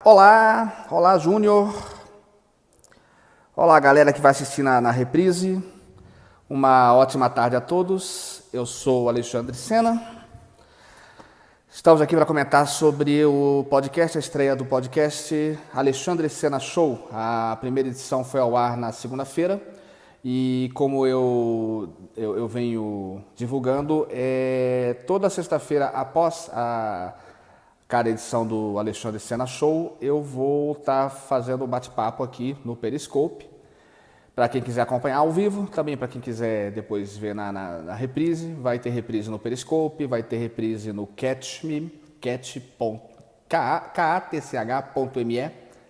Olá Júnior, olá galera que vai assistir na reprise, uma ótima tarde a todos, eu sou Alexandre Sena, estamos aqui para comentar sobre o podcast, a estreia do podcast Alexandre Sena Show. A primeira edição foi ao ar na segunda-feira e como eu venho divulgando, toda sexta-feira após cada edição do Alexandre Sena Show, eu vou estar fazendo um bate-papo aqui no Periscope. Para quem quiser acompanhar ao vivo, também para quem quiser depois ver na reprise, vai ter reprise no Periscope, vai ter reprise no catch.me,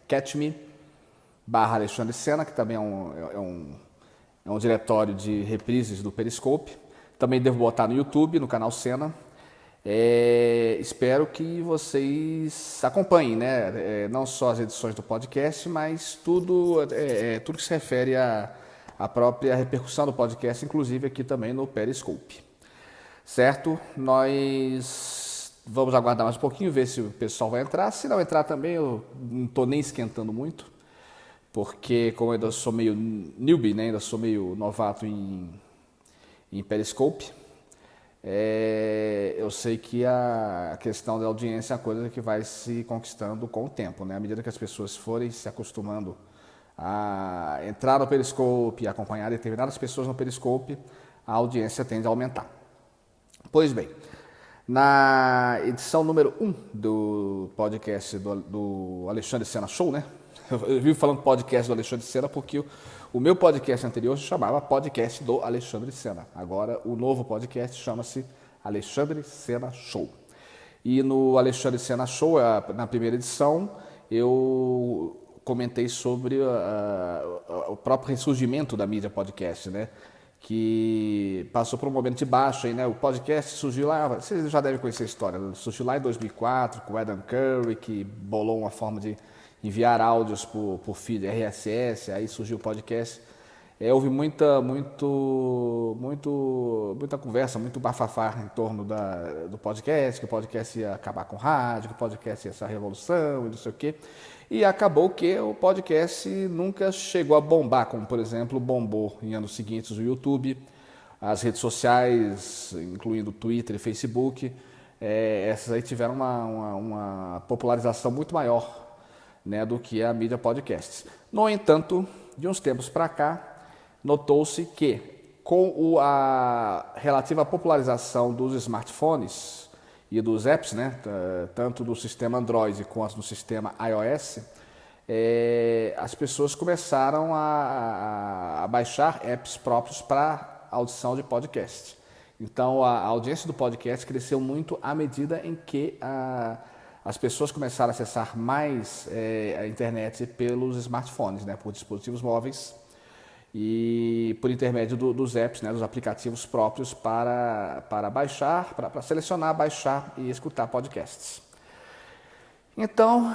catch.me/Alexandre Sena, que também é um diretório de reprises do Periscope. Também devo botar no YouTube, no canal Sena. Espero que vocês acompanhem, né? Não só as edições do podcast, mas tudo que se refere à própria repercussão do podcast, inclusive aqui também no Periscope. Certo? Nós vamos aguardar mais um pouquinho, ver se o pessoal vai entrar. Se não entrar também, eu não estou nem esquentando muito, porque como eu ainda sou meio newbie, né? Ainda sou meio novato em Periscope, eu sei que a questão da audiência é uma coisa que vai se conquistando com o tempo, né? À medida que as pessoas forem se acostumando a entrar no Periscope e acompanhar determinadas pessoas no Periscope, a audiência tende a aumentar. Pois bem, na edição número 1 do podcast do Alexandre Sena Show, né? Eu vivo falando podcast do Alexandre Sena porque o meu podcast anterior se chamava Podcast do Alexandre Sena. Agora o novo podcast chama-se Alexandre Sena Show. E no Alexandre Sena Show, na primeira edição, eu comentei sobre o próprio ressurgimento da mídia podcast, né? Que passou por um momento de baixo aí, né? O podcast surgiu lá, vocês já devem conhecer a história, surgiu lá em 2004 com o Adam Curry, que bolou uma forma de enviar áudios por feed RSS, aí surgiu o podcast. Houve muita conversa, muito bafafá em torno do podcast, que o podcast ia acabar com o rádio, que o podcast ia ser a revolução e não sei o quê. E acabou que o podcast nunca chegou a bombar, como por exemplo bombou em anos seguintes o YouTube, as redes sociais, incluindo Twitter e Facebook. Essas aí tiveram uma popularização muito maior, né, do que a mídia podcast. No entanto, de uns tempos para cá, notou-se que com a relativa popularização dos smartphones e dos apps, né, tanto do sistema Android quanto do sistema iOS, as pessoas começaram a baixar apps próprios para audição de podcast. Então, a audiência do podcast cresceu muito à medida em que as pessoas começaram a acessar mais a internet pelos smartphones, né, por dispositivos móveis e por intermédio dos apps, né, dos aplicativos próprios para baixar, para selecionar, baixar e escutar podcasts. Então,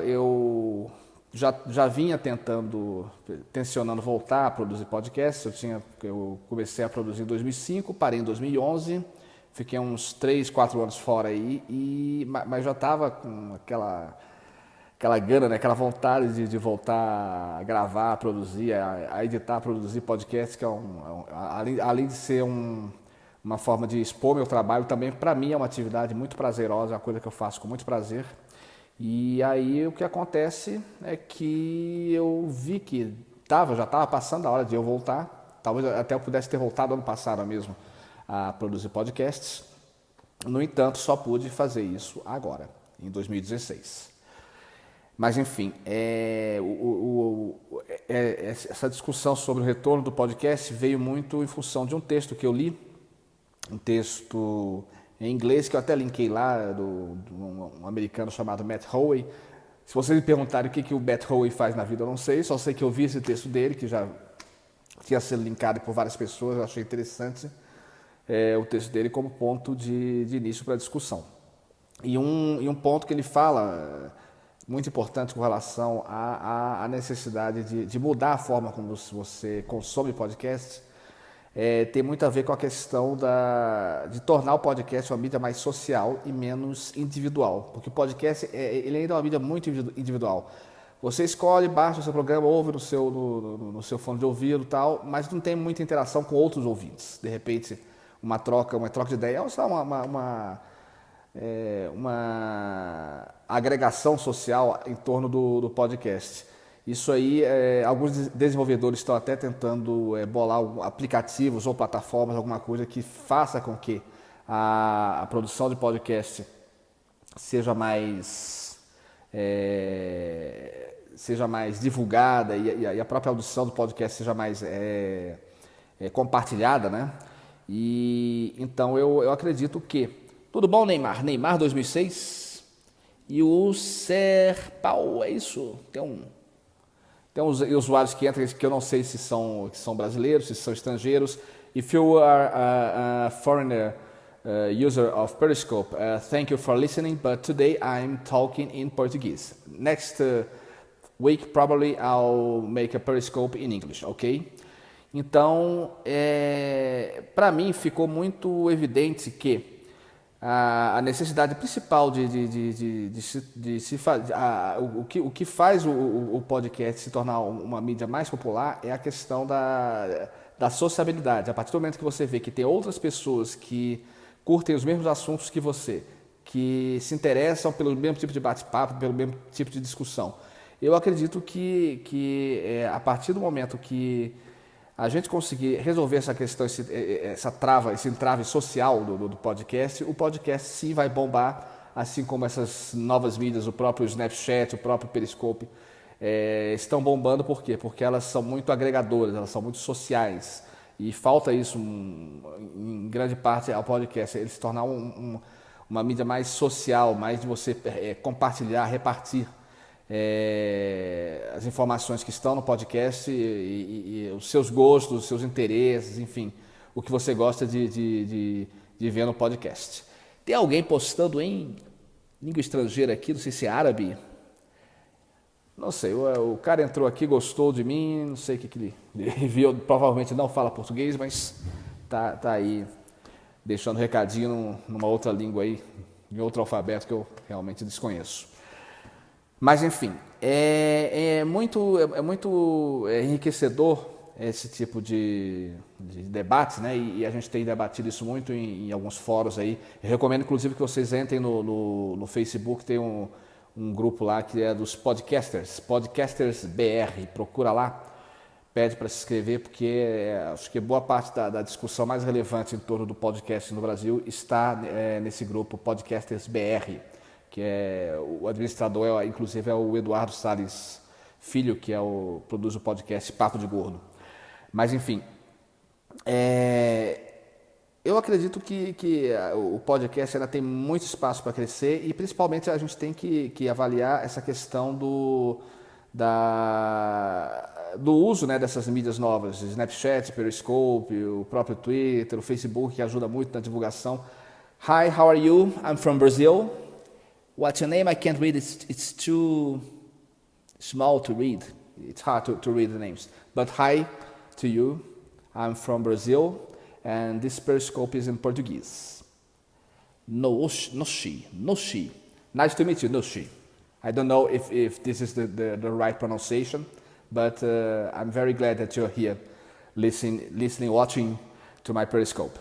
eu já vinha tensionando voltar a produzir podcasts. Eu comecei a produzir em 2005, parei em 2011, fiquei uns 3, 4 anos fora aí, mas já estava com aquela gana, né, aquela vontade de voltar a gravar, a produzir, a editar, a produzir podcasts, que além de ser uma forma de expor meu trabalho, também para mim é uma atividade muito prazerosa, é uma coisa que eu faço com muito prazer. E aí o que acontece é que eu vi que já estava passando a hora de eu voltar, talvez até eu pudesse ter voltado ano passado mesmo a produzir podcasts. No entanto, só pude fazer isso agora, em 2016. Mas enfim, essa discussão sobre o retorno do podcast veio muito em função de um texto que eu li, um texto em inglês que eu até linkei lá, de um americano chamado Matt Howey. Se vocês me perguntarem o que o Matt Howey faz na vida, eu não sei, só sei que eu vi esse texto dele, que já tinha sido linkado por várias pessoas, eu achei interessante o texto dele como ponto de início para a discussão. E um ponto que ele fala muito importante com relação à necessidade de mudar a forma como você consome podcast tem muito a ver com a questão de tornar o podcast uma mídia mais social e menos individual. Porque o podcast ele ainda é uma mídia muito individual. Você escolhe, baixa o seu programa, ouve no seu fone de ouvido e tal, mas não tem muita interação com outros ouvintes. De repente, uma troca de ideia, ou só uma agregação social em torno do podcast. Isso aí, alguns desenvolvedores estão até tentando bolar aplicativos ou plataformas, alguma coisa que faça com que a produção de podcast seja mais divulgada e a própria audição do podcast seja mais compartilhada, né? E então eu acredito que... Tudo bom, Neymar? Neymar 2006 e o Serpal, é isso? Tem uns usuários que entram que eu não sei se são brasileiros, se são estrangeiros. If you are a foreigner user of Periscope, thank you for listening, but today I'm talking in Portuguese. Next week probably I'll make a Periscope in English, ok? Então, para mim ficou muito evidente que a necessidade principal de se fazer, o que faz o podcast se tornar uma mídia mais popular é a questão da sociabilidade. A partir do momento que você vê que tem outras pessoas que curtem os mesmos assuntos que você, que se interessam pelo mesmo tipo de bate-papo, pelo mesmo tipo de discussão, eu acredito que a partir do momento que a gente conseguir resolver essa questão, esse entrave social do podcast, o podcast sim vai bombar, assim como essas novas mídias, o próprio Snapchat, o próprio Periscope, estão bombando. Por quê? Porque elas são muito agregadoras, elas são muito sociais. E falta isso em grande parte ao podcast, ele se tornar uma mídia mais social, mais de você compartilhar, repartir as informações que estão no podcast e os seus gostos, os seus interesses, enfim, o que você gosta de ver no podcast. Tem alguém postando em língua estrangeira aqui, não sei se é árabe, não sei, o cara entrou aqui, gostou de mim, não sei o que ele viu, provavelmente não fala português, mas tá aí deixando recadinho numa outra língua aí, em outro alfabeto que eu realmente desconheço. Mas, enfim, é muito enriquecedor esse tipo de debate, né? E a gente tem debatido isso muito em alguns fóruns aí. Eu recomendo, inclusive, que vocês entrem no Facebook, tem um grupo lá que é dos podcasters BR, procura lá, pede para se inscrever, porque acho que boa parte da discussão mais relevante em torno do podcast no Brasil está nesse grupo Podcasters BR. Que o administrador, inclusive, é o Eduardo Salles Filho, que produz o podcast Papo de Gordo. Mas, enfim, eu acredito que o podcast ainda tem muito espaço para crescer e, principalmente, a gente tem que avaliar essa questão do uso, né, dessas mídias novas, Snapchat, Periscope, o próprio Twitter, o Facebook, que ajuda muito na divulgação. Hi, how are you? I'm from Brazil. What's your name? I can't read it. It's too small to read. It's hard to read the names. But hi to you. I'm from Brazil, and this Periscope is in Portuguese. Noshi. Nice to meet you, Noshi. I don't know if this is the right pronunciation, but I'm very glad that you're here listening, watching to my Periscope.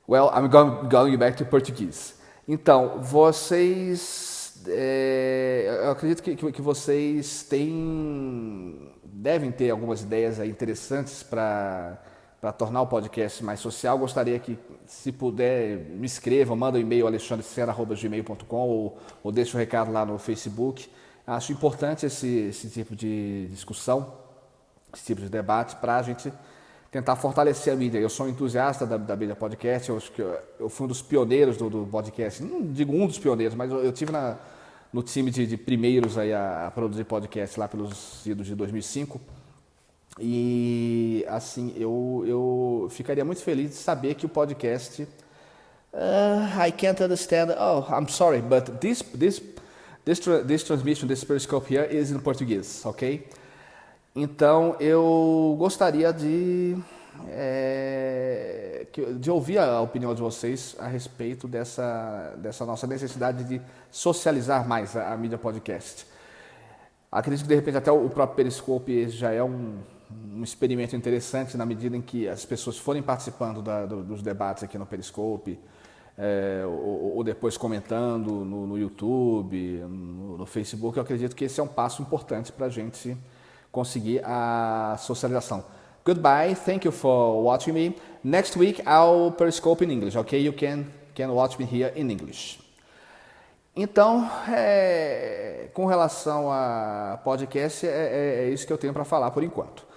Well, I'm going back to Portuguese. Então, eu acredito que vocês devem ter algumas ideias aí interessantes para tornar o podcast mais social. Gostaria que, se puder, me escrevam, manda um e-mail alexandresena@gmail.com ou deixa um recado lá no Facebook. Acho importante esse tipo de discussão, esse tipo de debate, para a gente tentar fortalecer a mídia. Eu sou um entusiasta da mídia podcast, eu acho que eu fui um dos pioneiros do podcast, não digo um dos pioneiros, mas eu tive no time de primeiros aí a produzir podcast lá pelos idos de 2005. E assim, eu ficaria muito feliz de saber que o podcast I can't understand. Oh, I'm sorry, but this transmission, this Periscope here is in Portuguese, ok? Então, eu gostaria de de ouvir a opinião de vocês a respeito dessa nossa necessidade de socializar mais a mídia podcast. Acredito que de repente até o próprio Periscope já é um experimento interessante na medida em que as pessoas forem participando dos debates aqui no Periscope, ou depois comentando no YouTube, no Facebook. Eu acredito que esse é um passo importante para a gente conseguir a socialização. Goodbye, thank you for watching me. Next week I'll Periscope in English, okay? You can watch me here in English. Então, com relação a podcast, é isso que eu tenho para falar por enquanto.